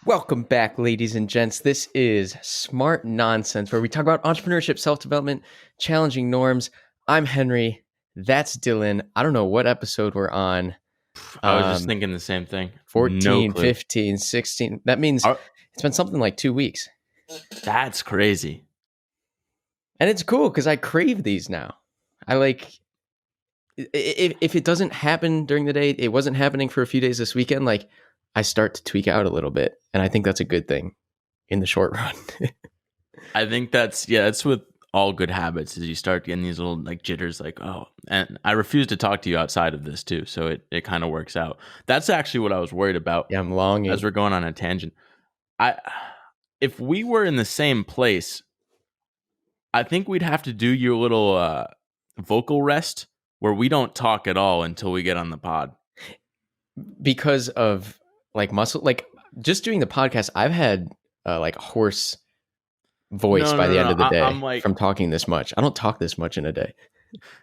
Welcome back, ladies and gents. This is Smart Nonsense, where we talk about entrepreneurship, self-development, challenging norms. I'm Henry. That's Dylan. I don't know what episode we're on. I was just thinking the same thing. 14, 15, 16. That means it's been something like 2 weeks. That's crazy. And it's cool because I crave these now. I like, if it doesn't happen during the day, it wasn't happening for a few days this weekend, like I start to tweak out a little bit. And I think that's a good thing in the short run. I think that's with all good habits is you start getting these little like jitters like, oh, and I refuse to talk to you outside of this too. So it kind of works out. That's actually what I was worried about. Yeah, I'm longing. As we're going on a tangent. If we were in the same place, I think we'd have to do your little vocal rest where we don't talk at all until we get on the pod. Because of like muscle, like just doing the podcast, I've had like hoarse voice by the end of the day. I'm like, from talking this much. I don't talk this much in a day.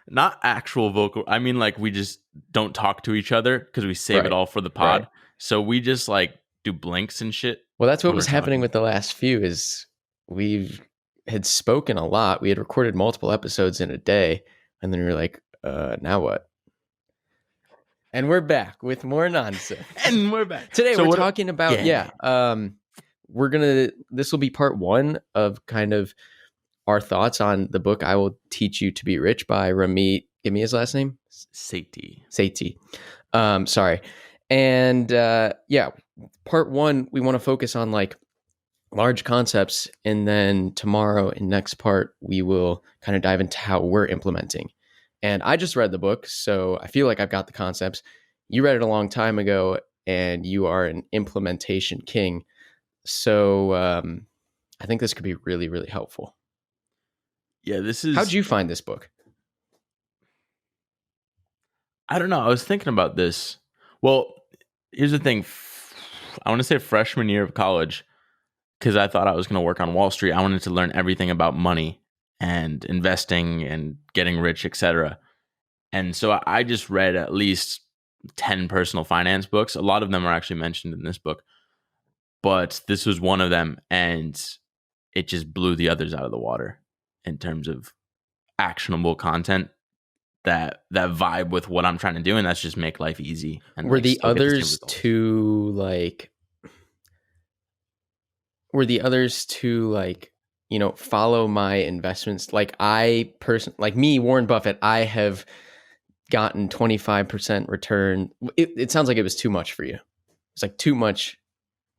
Not actual vocal. I mean, like we just don't talk to each other because we save it all for the pod. Right. So we just like do blinks and shit. Well, that's what was happening with the last few is we had spoken a lot. We had recorded multiple episodes in a day. And then we were like, now what? And we're back with more nonsense. And we're back. Today we're talking about, this will be part one of kind of our thoughts on the book, I Will Teach You to Be Rich by Ramit. Give me his last name. Sethi. Sorry. And part one, we want to focus on like large concepts. And then tomorrow in next part, we will kind of dive into how we're implementing. And I just read the book, so I feel like I've got the concepts. You read it a long time ago, and you are an implementation king. So I think this could be really, really helpful. Yeah, this is... How'd you find this book? I don't know. I was thinking about this. Well, here's the thing. I want to say freshman year of college, because I thought I was going to work on Wall Street. I wanted to learn everything about money and investing and getting rich, etc. And so I just read at least 10 personal finance books. A lot of them are actually mentioned in this book, but this was one of them, and it just blew the others out of the water in terms of actionable content that vibe with what I'm trying to do, and that's just make life easy. And were the others too like follow my investments? Like Warren Buffett, I have gotten 25% return. It sounds like it was too much for you. It's like too much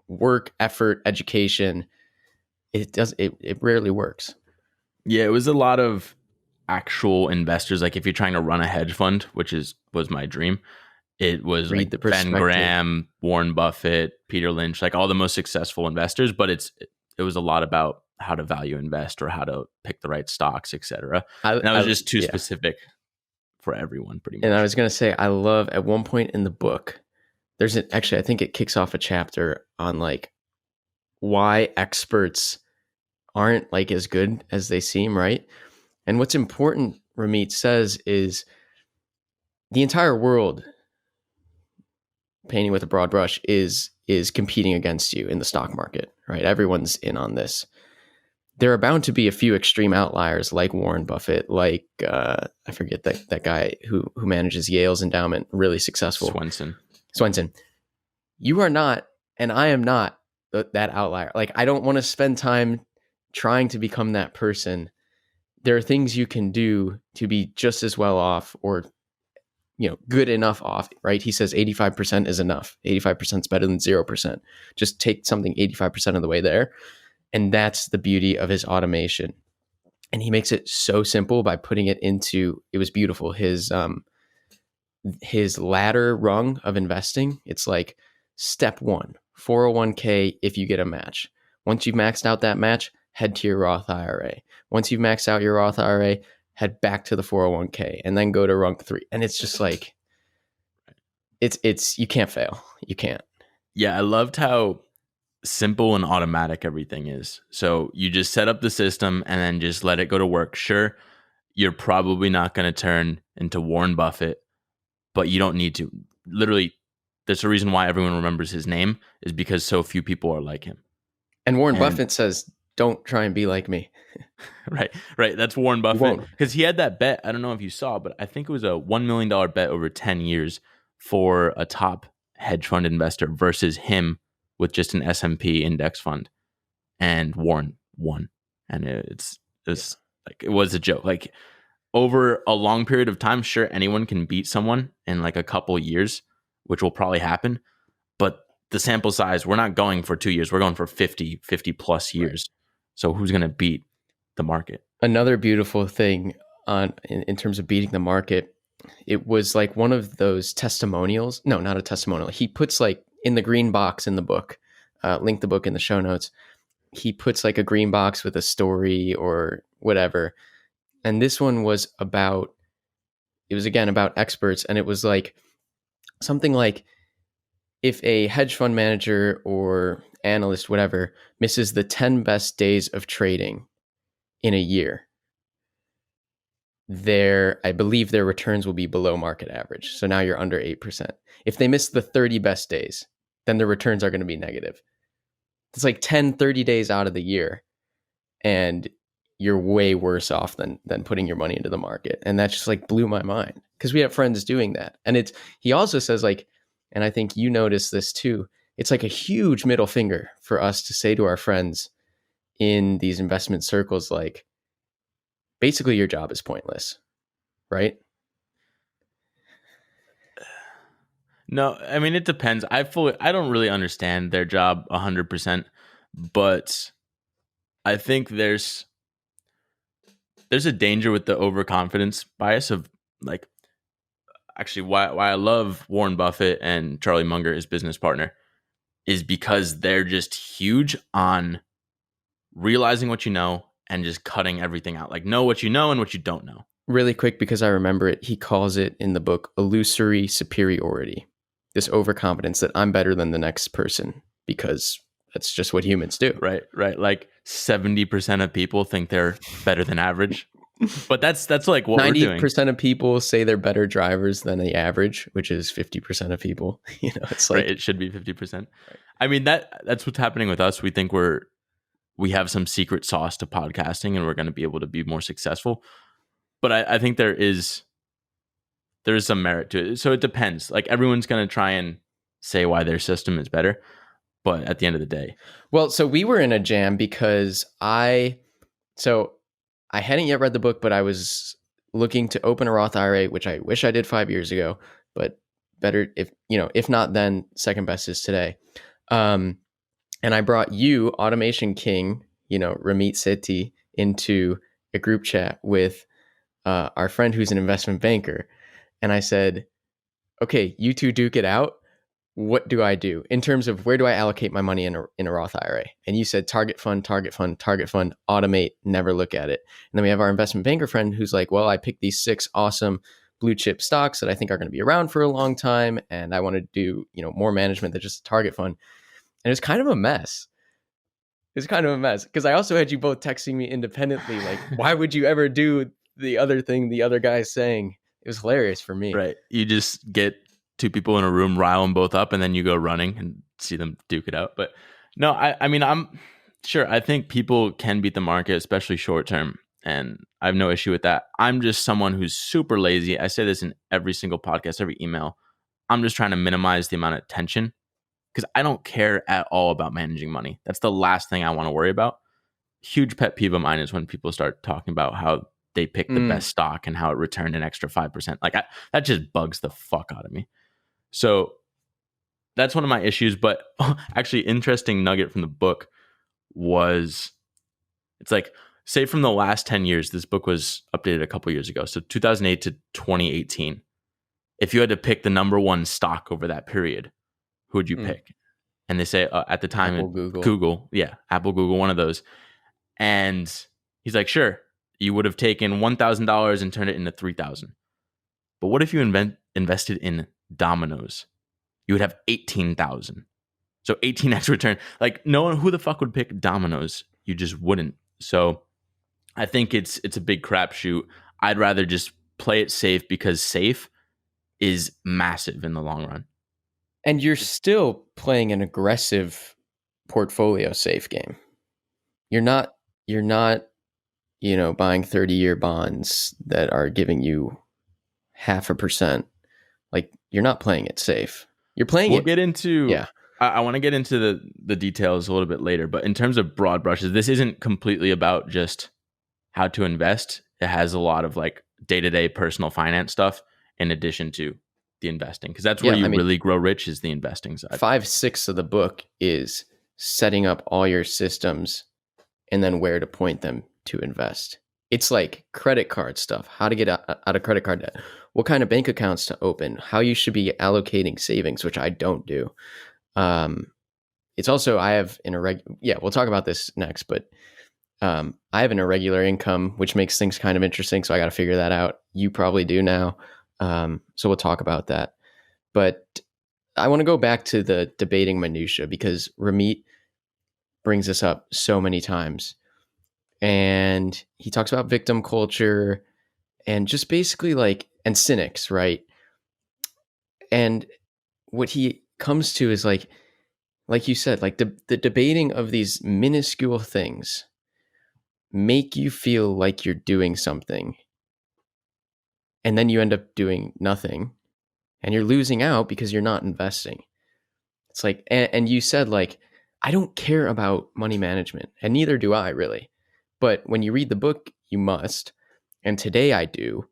work, effort, education. It rarely works. Yeah, it was a lot of actual investors. Like if you're trying to run a hedge fund, which was my dream, it was like Ben Graham, Warren Buffett, Peter Lynch, like all the most successful investors. But it was a lot about how to value invest or how to pick the right stocks, etc. And that was just too specific for everyone, pretty much. And I was going to say, I love at one point in the book, I think it kicks off a chapter on like why experts aren't like as good as they seem, right? And what's important, Ramit says, is the entire world, painting with a broad brush, is competing against you in the stock market, right? Everyone's in on this. There are bound to be a few extreme outliers like Warren Buffett, like I forget that guy who manages Yale's endowment, really successful. Swenson. You are not, and I am not that outlier. Like I don't want to spend time trying to become that person. There are things you can do to be just as well off or good enough off, right? He says 85% is enough. 85% is better than 0%. Just take something 85% of the way there. And that's the beauty of his automation. And he makes it so simple by putting it into, it was beautiful. His ladder rung of investing. It's like step 1, 401k if you get a match. Once you've maxed out that match, head to your Roth IRA. Once you've maxed out your Roth IRA, head back to the 401k and then go to rung 3. And it's just like, it's you can't fail. You can't. Yeah, I loved how simple and automatic everything is. So you just set up the system and then just let it go to work. Sure, you're probably not going to turn into Warren Buffett, but you don't need to. Literally there's a reason why everyone remembers his name is because so few people are like him. And Warren Buffett says, don't try and be like me. Right. That's Warren Buffett. Because he had that bet. I don't know if you saw, but I think it was a $1 million bet over 10 years for a top hedge fund investor versus him with just an S&P index fund. And Warren won. And it was a joke. Like, over a long period of time, sure, anyone can beat someone in like a couple years, which will probably happen. But the sample size, we're not going for 2 years. We're going for 50 plus years. Right. So who's going to beat the market? Another beautiful thing in terms of beating the market, it was like one of those testimonials. No, not a testimonial. He puts like in the green box in the book, link the book in the show notes. He puts like a green box with a story or whatever. And this one was about experts. And it was like something like, if a hedge fund manager or analyst, whatever, misses the 10 best days of trading in a year, I believe their returns will be below market average. So now you're under 8%. If they miss the 30 best days, then their returns are going to be negative. It's like 30 days out of the year, and you're way worse off than putting your money into the market. And that just like blew my mind, because we have friends doing that. And he also says like, and I think you notice this too, it's like a huge middle finger for us to say to our friends in these investment circles, like, basically your job is pointless, right? No, I mean, it depends. I don't really understand their job 100%, but I think there's a danger with the overconfidence bias of like, actually why I love Warren Buffett and Charlie Munger, his business partner, is because they're just huge on realizing what you know and just cutting everything out. Like, know what you know and what you don't know. Really quick, because I remember it, he calls it in the book illusory superiority. This overconfidence that I'm better than the next person, because that's just what humans do. Right. Like 70% of people think they're better than average. But that's like what 90% of people say they're better drivers than the average, which is 50% of people. It's like, right, it should be 50%. Right. I mean, that's what's happening with us. We think we have some secret sauce to podcasting, and we're going to be able to be more successful. But I think there is some merit to it. So it depends. Like, everyone's going to try and say why their system is better, but at the end of the day. Well, so we were in a jam because I hadn't yet read the book, but I was looking to open a Roth IRA, which I wish I did 5 years ago, but better if not then, second best is today. And I brought you, Automation King, Ramit Sethi, into a group chat with our friend who's an investment banker. And I said, okay, you two duke it out. What do I do in terms of where do I allocate my money in a Roth IRA? And you said target fund, automate, never look at it. And then we have our investment banker friend who's like, well, I picked these 6 awesome blue chip stocks that I think are going to be around for a long time, and I want to do more management than just a target fund. And it's kind of a mess. Because I also had you both texting me independently, like, why would you ever do the other thing the other guy's saying? It was hilarious for me. Right. You just get 2 people in a room, rile them both up, and then you go running and see them duke it out. But no, I mean, I'm sure, I think people can beat the market, especially short term, and I have no issue with that. I'm just someone who's super lazy. I say this in every single podcast, every email. I'm just trying to minimize the amount of tension, because I don't care at all about managing money. That's the last thing I want to worry about. Huge pet peeve of mine is when people start talking about how they picked the best stock and how it returned an extra 5%. Like, that just bugs the fuck out of me. So that's one of my issues. But actually, interesting nugget from the book was, it's like, say from the last 10 years, this book was updated a couple years ago. So 2008 to 2018. If you had to pick the number one stock over that period, who would you pick? And they say at the time, Apple, Google. Apple, Google, one of those. And he's like, sure, you would have taken $1,000 and turned it into $3,000. But what if you invested in Domino's? You would have 18,000. So 18x return. Like, no one, who the fuck would pick Domino's? You just wouldn't. So I think it's a big crapshoot. I'd rather just play it safe, because safe is massive in the long run. And you're still playing an aggressive portfolio safe game. You're not, buying 30-year bonds that are giving you 0.5%. Like, you're not playing it safe. You're playing We'll it. get into. Yeah. I want to get into the details a little bit later, but in terms of broad brushes, this isn't completely about just how to invest. It has a lot of like day-to-day personal finance stuff in addition to the investing, because that's where Yeah. you I mean, really grow rich, is the investing side. 5/6 of the book is setting up all your systems and then where to point them to invest. It's like credit card stuff, how to get out of credit card debt, what kind of bank accounts to open, how you should be allocating savings, which I don't do. It's also, I have an irregular, yeah, we'll talk about this next, but I have an irregular income, which makes things kind of interesting. So I got to figure that out. You probably do now. So we'll talk about that. But I want to go back to the debating minutia because Ramit brings this up so many times. And he talks about victim culture and just basically like, and cynics, right? And what he comes to is like you said, like the debating of these minuscule things make you feel like you're doing something. And then you end up doing nothing and you're losing out because you're not investing. It's like, and you said, like, I don't care about money management, and neither do I really. But when you read the book, you must. And today I do.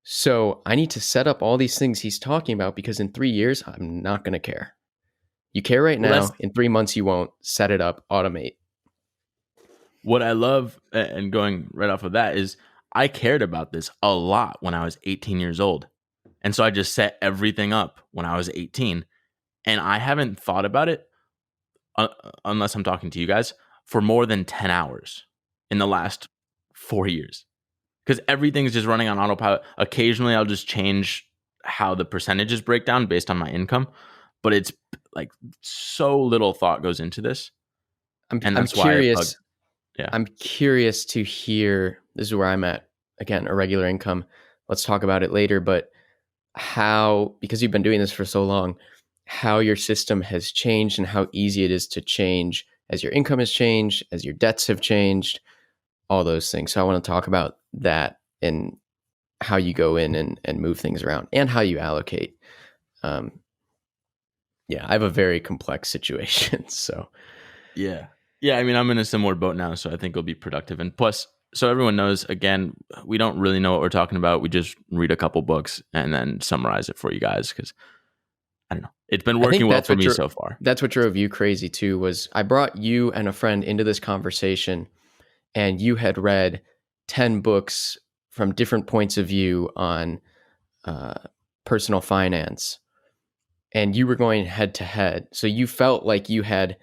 So I need to set up all these things he's talking about because in 3 years, I'm not going to care. You care right Well, that's now. In 3 months, you won't. Set it up, automate. what I love. And going right off of that is I cared about this a lot when I was 18 years old. And so I just set everything up when I was 18. And I haven't thought about it, unless I'm talking to you guys, for more than 10 hours in the last 4 years. Because everything's just running on autopilot. Occasionally, I'll just change how the percentages break down based on my income. But it's like so little thought goes into this. And I'm that's why, curious. yeah. I'm curious to hear. This is where I'm at. Again, irregular income. Let's talk about it later. But how, because you've been doing this for so long, how your system has changed and how easy it is to change as your income has changed, as your debts have changed, all those things. So I want to talk about that and how you go in and move things around and how you allocate. Um, yeah, I have a very complex situation. So Yeah. Yeah. I mean, I'm in a similar boat now, so I think it'll be productive. And plus, so everyone knows, again, we don't really know what we're talking about. We just read a couple books and then summarize it for you guys because I don't know. It's been I working think well for me so far. that's what drove you crazy too, was I brought you and a friend into this conversation and you had read 10 books from different points of view on uh, personal finance, and you were going head to head. So you felt like you had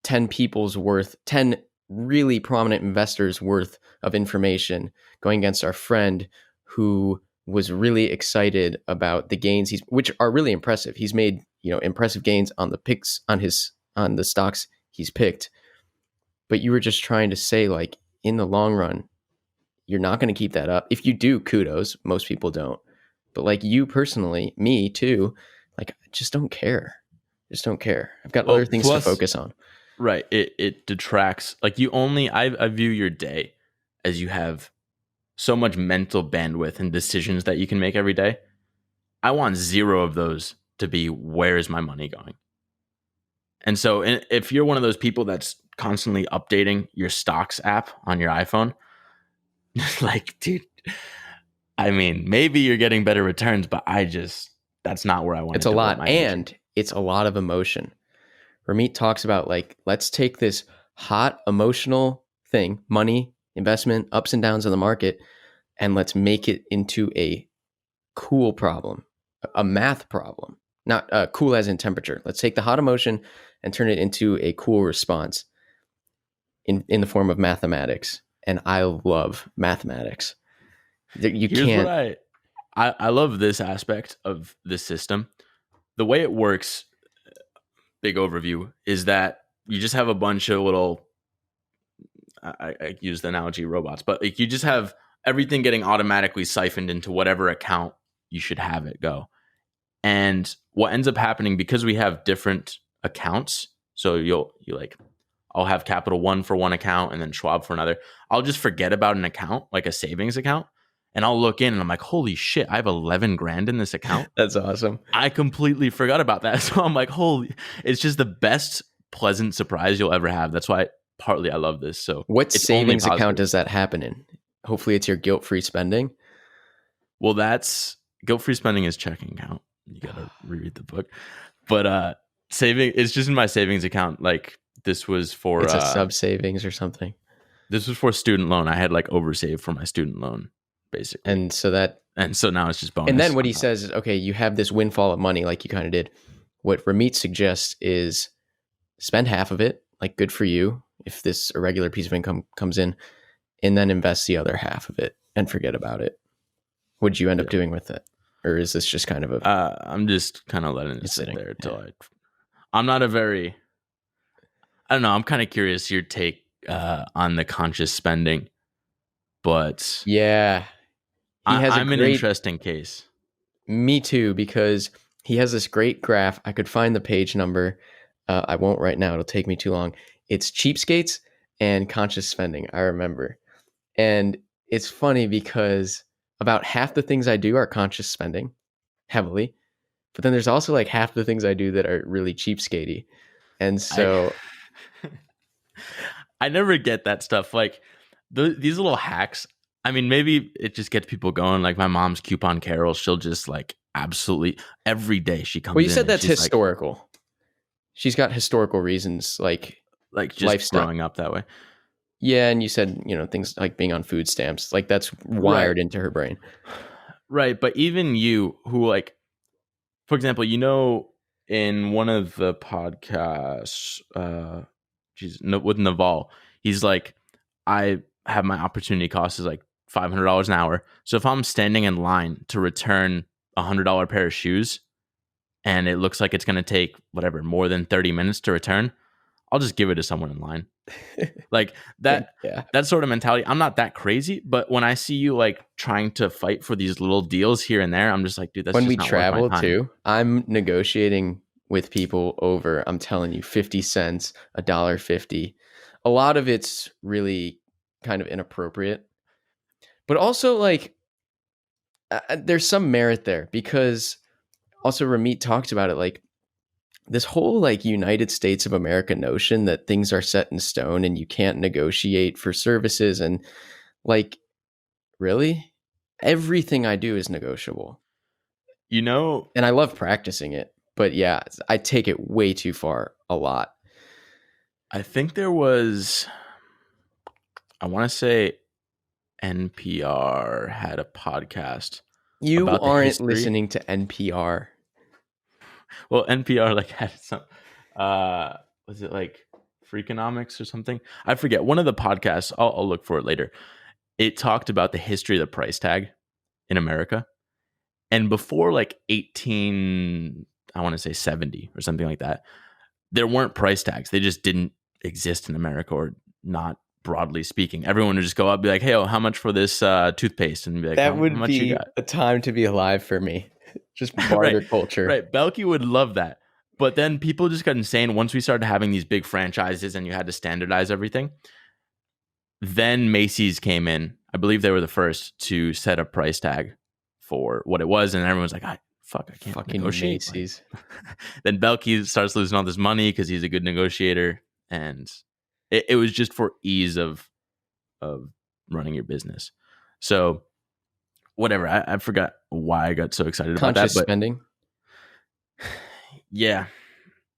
10 people's worth, 10 really prominent investors worth of information going against our friend who was really excited about the gains which are really impressive. He's made, impressive gains on the picks on the stocks he's picked. But you were just trying to say, like, in the long run, you're not going to keep that up. If you do, kudos. Most people don't. But like you personally, me too, like, I just don't care. Just don't care. I've got other Well, things to plus, focus on. right, it detracts. Like you only, I view your day as you have so much mental bandwidth and decisions that you can make every day. I want zero of those to be, where is my money going? And so if you're one of those people that's constantly updating your stocks app on your iPhone, like, dude, I mean, maybe you're getting better returns, but that's not where I want It's to a devote lot. my energy. And it's a lot of emotion. Ramit talks about, like, let's take this hot emotional thing, money, investment, ups and downs of the market, and let's make it into a cool problem, a math problem, not cool as in temperature. Let's take the hot emotion and turn it into a cool response in the form of mathematics. And I love mathematics. You Here's what can't. I love this aspect of this system. The way it works, big overview, is that you just have a bunch of little, I use the analogy robots, but like you just have everything getting automatically siphoned into whatever account you should have it go. And what ends up happening, because we have different accounts, so I'll have Capital One for one account and then Schwab for another. I'll just forget about an account, like a savings account, and I'll look in and I'm like, holy shit, I have 11 grand in this account. That's awesome. I completely forgot about that. So I'm like, holy, it's just the best pleasant surprise you'll ever have. That's why partly I love this. So What it's only savings account positive. does that happen in? Hopefully it's your guilt-free spending. Well, that's guilt-free spending is checking account. You gotta reread the book. But saving, it's just in my savings account. Like this was for It's a sub savings or something. this was for student loan. I had like oversaved for my student loan, basically. And so now it's just bonus. and then what on he top. says is, okay, you have this windfall of money like you kind of did. What Ramit suggests is spend half of it, like good for you, if this irregular piece of income comes in, and then invest the other half of it and forget about it. What'd you end up doing with it? Or is this just kind of a... I'm just kind of letting it sit sitting, there till I'm not a very... I don't know. I'm kind of curious your take on the conscious spending, but Yeah. I'm an interesting case. Me too, because he has this great graph. I could find the page number. I won't right now. It'll take me too long. It's cheapskates and conscious spending, I remember. And it's funny because about half the things I do are conscious spending, heavily. But then there's also like half the things I do that are really cheapskatey. And so... I never get that stuff. Like these little hacks. I mean, maybe it just gets people going. Like my mom's coupon Carol, she'll just like absolutely every day she comes in. Well, you said and that's she's historical. Like, she's got historical reasons, like just lifestyle. growing up that way. Yeah, and you said, things like being on food stamps, like that's wired into her brain. Right, but even you who like, for example, in one of the podcasts, with Naval, he's like, I have my opportunity cost is like $500 an hour. So if I'm standing in line to return $100 pair of shoes, and it looks like it's going to take whatever more than 30 minutes to return, I'll just give it to someone in line. Like that. Yeah. That sort of mentality. I'm not that crazy, but when I see you like trying to fight for these little deals here and there, I'm just like, dude, that's when just we not travel worth my time. too. I'm negotiating with people over, I'm telling you, 50 cents, $1.50. A lot of it's really kind of inappropriate, but also like there's some merit there, because also Ramit talked about it, like this whole like United States of America notion that things are set in stone and you can't negotiate for services. And like, really, everything I do is negotiable, and I love practicing it, but yeah, I take it way too far a lot. I think there was, I want to say NPR had a podcast. You about the aren't history. listening to NPR. Well, NPR like had some, was it like Freakonomics or something? I forget. One of the podcasts, I'll look for it later. It talked about the history of the price tag in America. And before like I want to say 70 or something like that, there weren't price tags. They just didn't exist in America, or not broadly speaking. Everyone would just go up and be like, hey, how much for this toothpaste? And be like, That how would much be you got? a time to be alive for me. Just barter culture. Right. Belky would love that. But then people just got insane once we started having these big franchises and you had to standardize everything. Then Macy's came in. I believe they were the first to set a price tag for what it was. And everyone's like, I can't Fucking negotiate. Macy's. Then Belky starts losing all this money because he's a good negotiator. And it was just for ease of running your business. So whatever. I forgot why I got so excited about that. Conscious But spending. Yeah.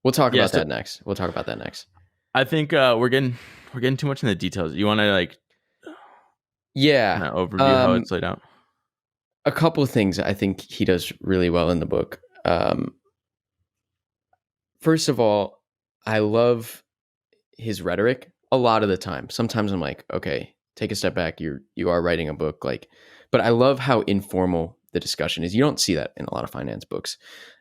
We'll talk about that next. I think we're getting too much in the details. You want to like kind of overview how it's laid out? A couple of things I think he does really well in the book. First of all, I love his rhetoric a lot of the time. Sometimes I'm like, okay, take a step back. You are writing a book, like, but I love how informal the discussion is. You don't see that in a lot of finance books.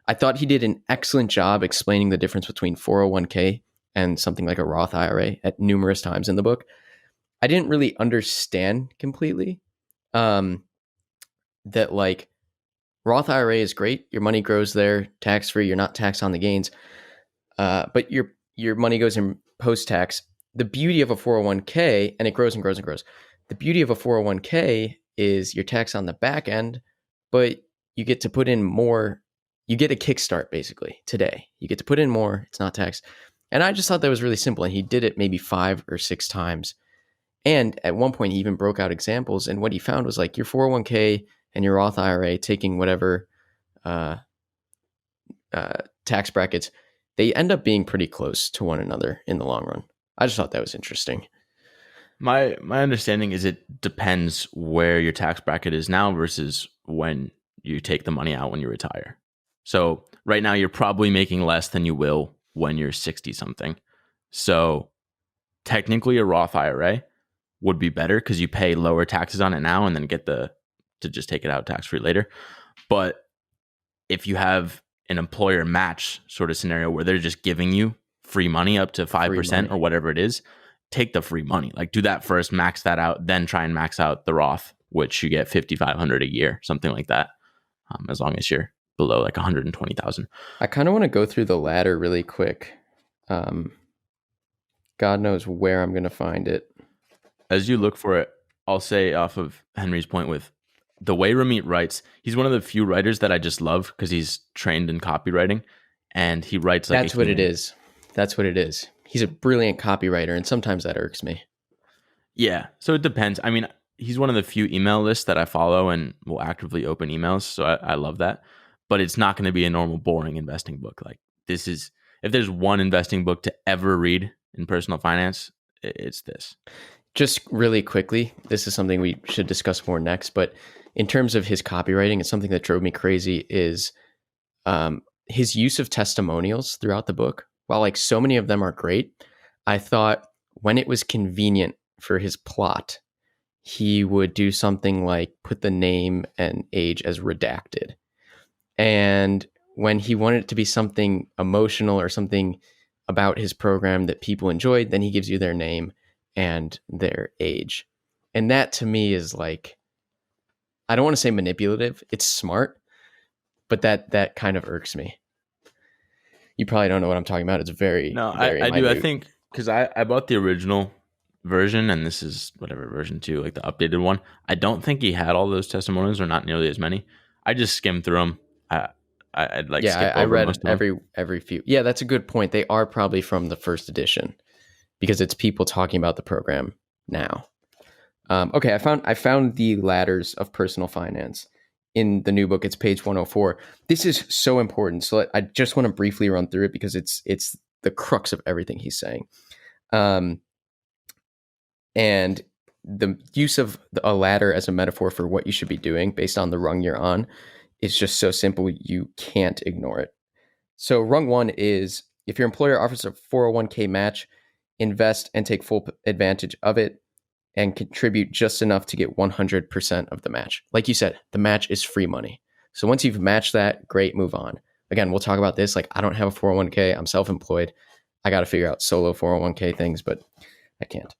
I thought he did an excellent job explaining the difference between 401k and something like a Roth IRA at numerous times in the book. I didn't really understand completely that like Roth IRA is great. Your money grows there, tax free. You're not taxed on the gains, but your money goes in post tax. The beauty of a 401k, and it grows and grows and grows. The beauty of a 401k is you're taxed on the back end, but you get to put in more. You get a kickstart basically today. You get to put in more. It's not taxed. And I just thought that was really simple. And he did it maybe 5 or 6 times. And at one point, he even broke out examples. And what he found was like your 401k and your Roth IRA taking whatever uh, tax brackets, they end up being pretty close to one another in the long run. I just thought that was interesting. My understanding is it depends where your tax bracket is now versus when you take the money out when you retire. So right now you're probably making less than you will when you're 60 something. So technically a Roth IRA would be better because you pay lower taxes on it now and then get to just take it out tax free later. But if you have an employer match sort of scenario where they're just giving you free money up to 5% or whatever it is, take the free money. Like do that first, max that out, then try and max out the Roth, which you get $5,500 a year, something like that. As long as you're below like 120,000. I kind of want to go through the ladder really quick. God knows where I'm going to find it. As you look for it, I'll say off of Henry's point with the way Ramit writes, he's one of the few writers that I just love because he's trained in copywriting and he writes like That's what it is. That's what it is. He's a brilliant copywriter and sometimes that irks me. Yeah. So it depends. I mean, he's one of the few email lists that I follow and will actively open emails. So I love that. But it's not going to be a normal, boring investing book. Like this is, if there's one investing book to ever read in personal finance, it's this. Just really quickly, this is something we should discuss more next, but in terms of his copywriting, it's something that drove me crazy is his use of testimonials throughout the book. While like so many of them are great, I thought when it was convenient for his plot, he would do something like put the name and age as redacted. And when he wanted it to be something emotional or something about his program that people enjoyed, then he gives you their name and their age. And that to me is like, I don't want to say manipulative. It's smart, but that kind of irks me. You probably don't know what I'm talking about. It's very I do. I think because I bought the original version and this is whatever version 2, like the updated one. I don't think he had all those testimonials or not nearly as many. I just skimmed through them. I'd like skip over I read most of them. every few. Yeah, that's a good point. They are probably from the first edition because it's people talking about the program now. Okay, I found the ladders of personal finance in the new book. It's page 104. This is so important. So I just want to briefly run through it because it's the crux of everything he's saying. And the use of a ladder as a metaphor for what you should be doing based on the rung you're on is just so simple you can't ignore it. So rung 1 is if your employer offers a 401k match, invest and take full advantage of it and contribute just enough to get 100% of the match. Like you said, the match is free money. So once you've matched that, great, move on. Again, we'll talk about this. Like I don't have a 401k. I'm self-employed. I got to figure out solo 401k things, but I can't.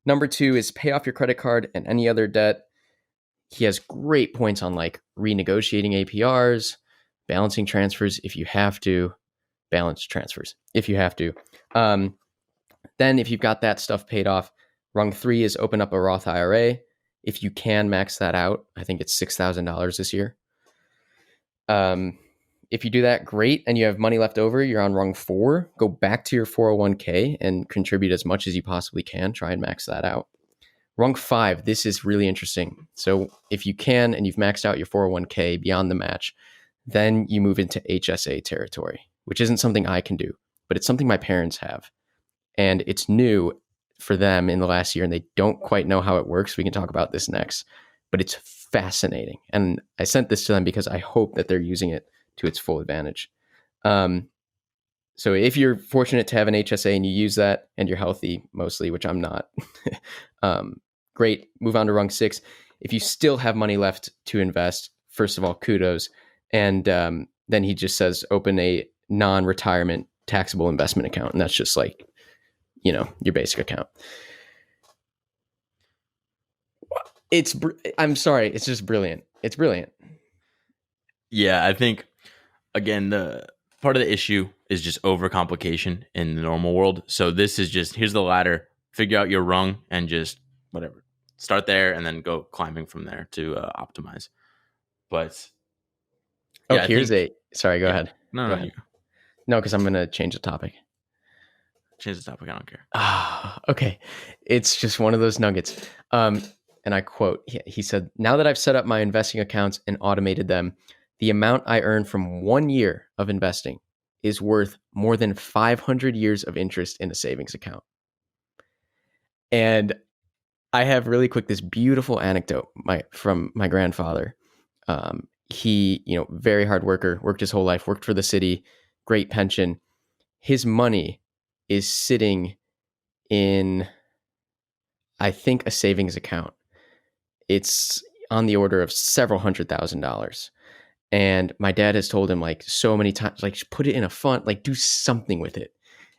Number 2 is pay off your credit card and any other debt. He has great points on like renegotiating APRs, balancing transfers if you have to, balance transfers if you have to. Then if you've got that stuff paid off, rung 3 is open up a Roth IRA. If you can max that out, I think it's $6,000 this year. If you do that, great, and you have money left over, you're on rung 4. Go back to your 401k and contribute as much as you possibly can. Try and max that out. Rung 5, this is really interesting. So if you can and you've maxed out your 401k beyond the match, then you move into HSA territory, which isn't something I can do, but it's something my parents have. And it's new for them in the last year, and they don't quite know how it works. We can talk about this next, but it's fascinating. And I sent this to them because I hope that they're using it to its full advantage. So if you're fortunate to have an HSA and you use that and you're healthy mostly, which I'm not, great. Move on to rung 6. If you still have money left to invest, first of all, kudos. And then he just says, open a non-retirement taxable investment account. And that's just like, your basic account. I'm sorry. It's just brilliant. It's brilliant. Yeah, I think again the part of the issue is just overcomplication in the normal world. So this is just here's the ladder, figure out your rung, and just whatever start there and then go climbing from there to optimize. But Oh, yeah, I here's think a. Sorry, go yeah. ahead. No, Go no, ahead. you No, because I'm gonna change the topic. change the topic. I don't care. Ah, okay. It's just one of those nuggets. And I quote, he said, "Now that I've set up my investing accounts and automated them, the amount I earn from 1 year of investing is worth more than 500 years of interest in a savings account." And I have really quick this beautiful anecdote from my grandfather. He, very hard worker, worked his whole life, worked for the city, great pension. His money is sitting in, I think, a savings account. It's on the order of several $100,000. And my dad has told him like so many times, like put it in a fund, like do something with it.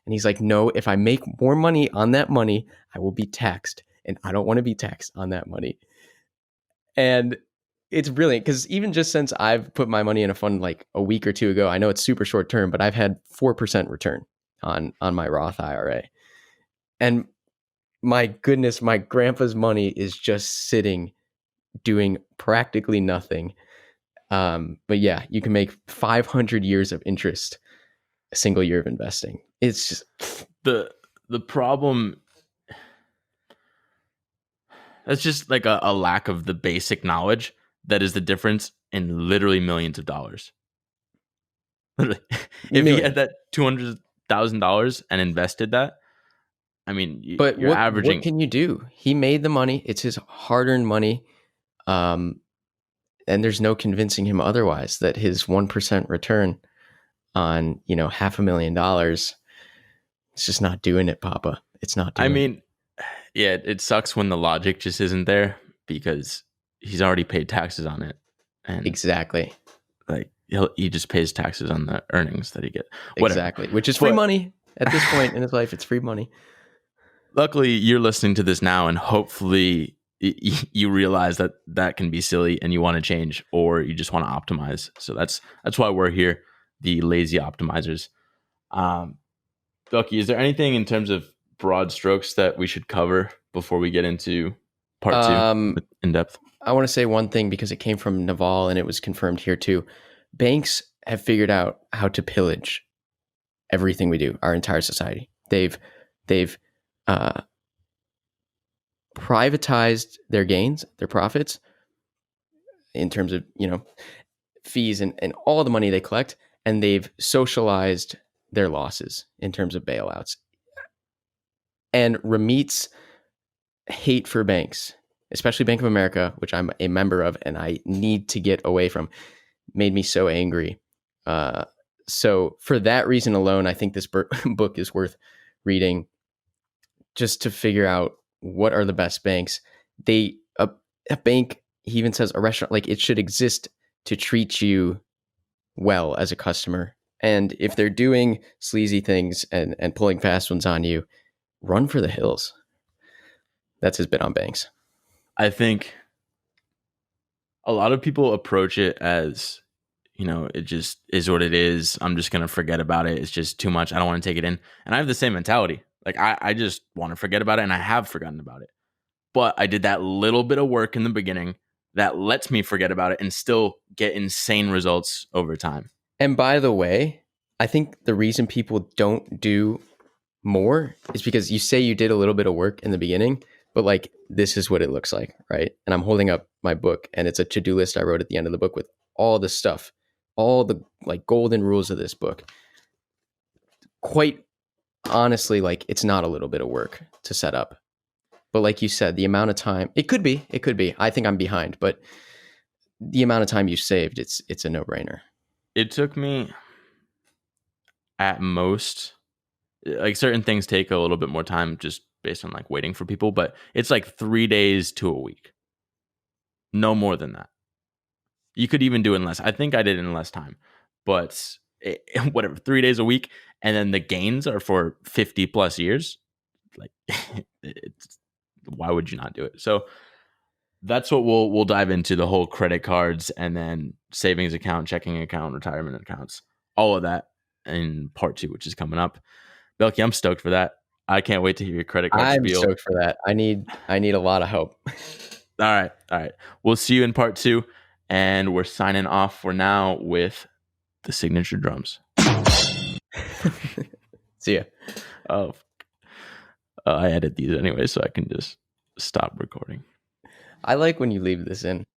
And he's like, no, if I make more money on that money, I will be taxed. And I don't want to be taxed on that money. And it's brilliant because even just since I've put my money in a fund like a week or two ago, I know it's super short term, but I've had 4% return on my Roth IRA. And my goodness, my grandpa's money is just sitting doing practically nothing. But yeah, you can make 500 years of interest a single year of investing. It's just The problem that's just like a lack of the basic knowledge that is the difference in literally millions of dollars. Literally. If he had million. that $200,000 and invested that, I mean, But you're what averaging. can you do? He made the money. It's his hard-earned money. Um, and there's no convincing him otherwise that his 1% return on, $500,000, it's just not doing it, Papa. It's not I doing it. mean, yeah, it sucks when the logic just isn't there because he's already paid taxes on it, and Exactly. like he just pays taxes on the earnings that he get. Whatever. Exactly. Which is free But money at this point in his life. It's free money. luckily, you're listening to this now, and hopefully, you realize that that can be silly, and you want to change, or you just want to optimize. So that's why we're here, the lazy optimizers. Um, Ducky, is there anything in terms of broad strokes that we should cover before we get into part two Um, in depth? I want to say one thing because it came from Naval and it was confirmed here too. Banks have figured out how to pillage everything we do, our entire society. They've uh, privatized their gains, their profits, in terms of fees and all the money they collect, and they've socialized their losses in terms of bailouts. And Ramit's hate for banks, especially Bank of America, which I'm a member of and I need to get away from, made me so angry. So for that reason alone, I think this book is worth reading, just to figure out what are the best banks. A bank, he even says, a restaurant, like it should exist to treat you well as a customer. And if they're doing sleazy things and pulling fast ones on you, run for the hills. That's his bit on banks. I think a lot of people approach it as, it just is what it is. I'm just going to forget about it. It's just too much. I don't want to take it in. And I have the same mentality. Like, I just want to forget about it, and I have forgotten about it. But I did that little bit of work in the beginning that lets me forget about it and still get insane results over time. And by the way, I think the reason people don't do more is because you say you did a little bit of work in the beginning, but like this is what it looks like, right? And I'm holding up my book and it's a to-do list I wrote at the end of the book with all the stuff, all the like golden rules of this book. Quite honestly, like it's not a little bit of work to set up. But like you said, the amount of time, it could be. I think I'm behind, but the amount of time you saved, it's a no-brainer. It took me at most, like certain things take a little bit more time just based on like waiting for people, but it's like 3 days to a week. No more than that. You could even do it in less. I think I did it in less time, but whatever, 3 days a week. And then the gains are for 50 plus years. Like, why would you not do it? So That's what we'll dive into, the whole credit cards and then savings account, checking account, retirement accounts, all of that in part 2, which is coming up. Belky, I'm stoked for that. I can't wait to hear your credit card I'm spiel. stoked for that. I need a lot of help. All right. We'll see you in part 2, and we're signing off for now with the signature drums. See ya. Oh, I edit these anyway, so I can just stop recording. I like when you leave this in.